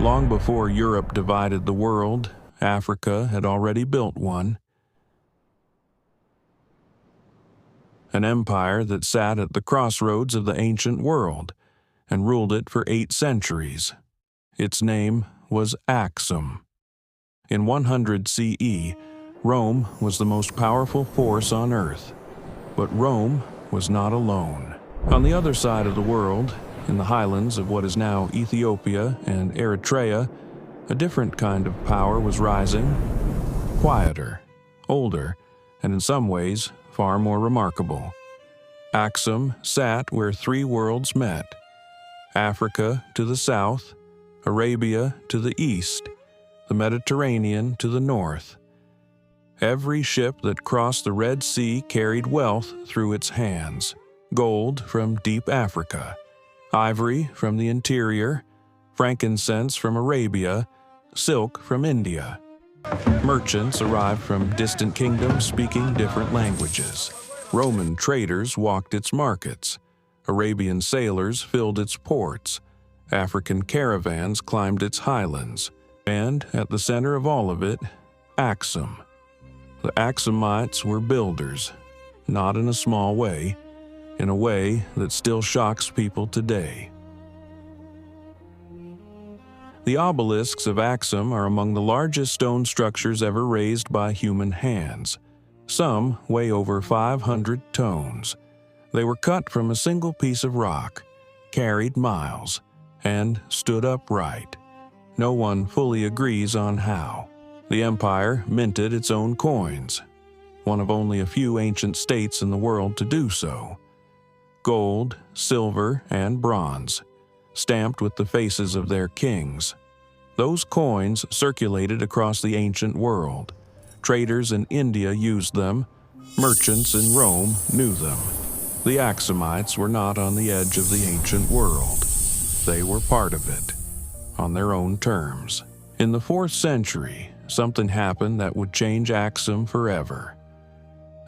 Long before Europe divided the world, Africa had already built one. An empire that sat at the crossroads of the ancient world and ruled it for 8 centuries. Its name was Aksum. In 100 CE, Rome was the most powerful force on earth. But Rome was not alone. On the other side of the world, in the highlands of what is now Ethiopia and Eritrea, a different kind of power was rising, quieter, older, and in some ways far more remarkable. Aksum sat where 3 worlds met: Africa to the south, Arabia to the east, the Mediterranean to the north. Every ship that crossed the Red Sea carried wealth through its hands: gold from deep Africa, ivory from the interior, frankincense from Arabia, silk from India. Merchants arrived from distant kingdoms speaking different languages. Roman traders walked its markets. Arabian sailors filled its ports. African caravans climbed its highlands. And at the center of all of it, Aksum. The Aksumites were builders, not in a small way, in a way that still shocks people today. The obelisks of Aksum are among the largest stone structures ever raised by human hands. Some weigh over 500 tons. They were cut from a single piece of rock, carried miles, and stood upright. No one fully agrees on how. The empire minted its own coins, one of only a few ancient states in the world to do so. Gold, silver, and bronze, stamped with the faces of their kings. Those coins circulated across the ancient world. Traders in India used them. Merchants in Rome knew them. The Aksumites were not on the edge of the ancient world. They were part of it, on their own terms. In the 4th century, something happened that would change Aksum forever.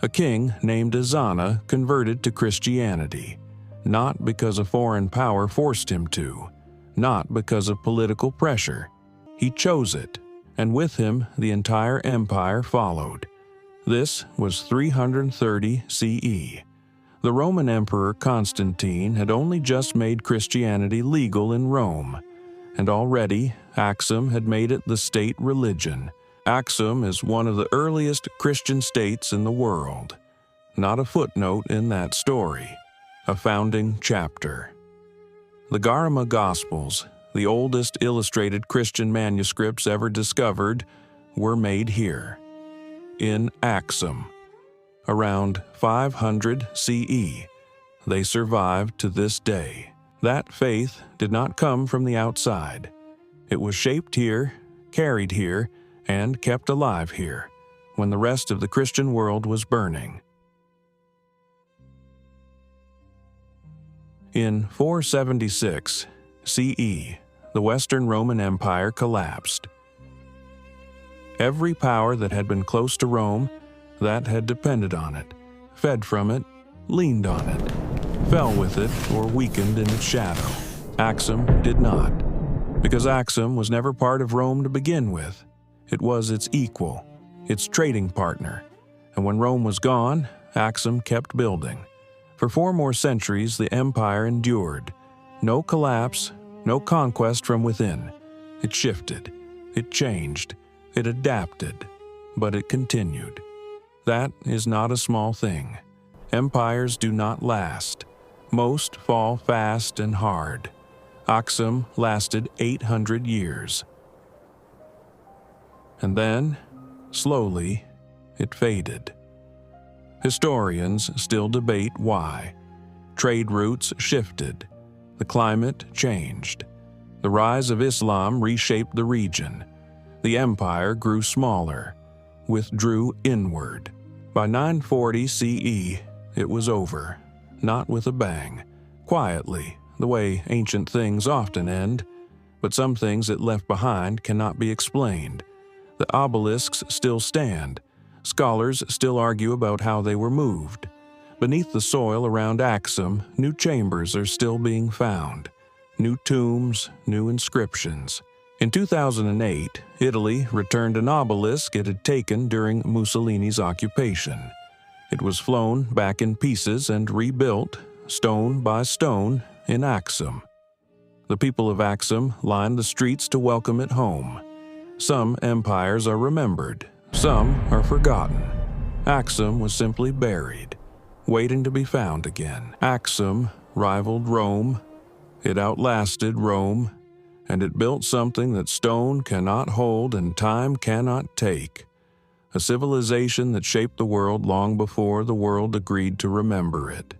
A king named Ezana converted to Christianity, not because a foreign power forced him to, not because of political pressure. He chose it, and with him the entire empire followed. This was 330 CE. The Roman Emperor Constantine had only just made Christianity legal in Rome, and already Aksum had made it the state religion. Aksum is one of the earliest Christian states in the world. Not a footnote in that story, a founding chapter. The Garama Gospels, the oldest illustrated Christian manuscripts ever discovered, were made here, in Aksum. Around 500 CE, they survived to this day. That faith did not come from the outside. It was shaped here, carried here, and kept alive here, when the rest of the Christian world was burning. In 476 CE, the Western Roman Empire collapsed. Every power that had been close to Rome, that had depended on it, fed from it, leaned on it, fell with it, or weakened in its shadow. Aksum did not, because Aksum was never part of Rome to begin with. It was its equal, its trading partner, and when Rome was gone, Aksum kept building. For 4 more centuries, the empire endured. No collapse, no conquest from within. It shifted, it changed, it adapted, but it continued. That is not a small thing. Empires do not last. Most fall fast and hard. Aksum lasted 800 years. And then, slowly, it faded. Historians still debate why. Trade routes shifted. The climate changed. The rise of Islam reshaped the region. The empire grew smaller, withdrew inward. By 940 CE, it was over, not with a bang, quietly, the way ancient things often end, but some things it left behind cannot be explained. The obelisks still stand. Scholars still argue about how they were moved. Beneath the soil around Aksum, new chambers are still being found. New tombs, new inscriptions. In 2008, Italy returned an obelisk it had taken during Mussolini's occupation. It was flown back in pieces and rebuilt, stone by stone, in Aksum. The people of Aksum lined the streets to welcome it home. Some empires are remembered, some are forgotten. Aksum was simply buried, waiting to be found again. Aksum rivaled Rome, it outlasted Rome, and it built something that stone cannot hold and time cannot take. A civilization that shaped the world long before the world agreed to remember it.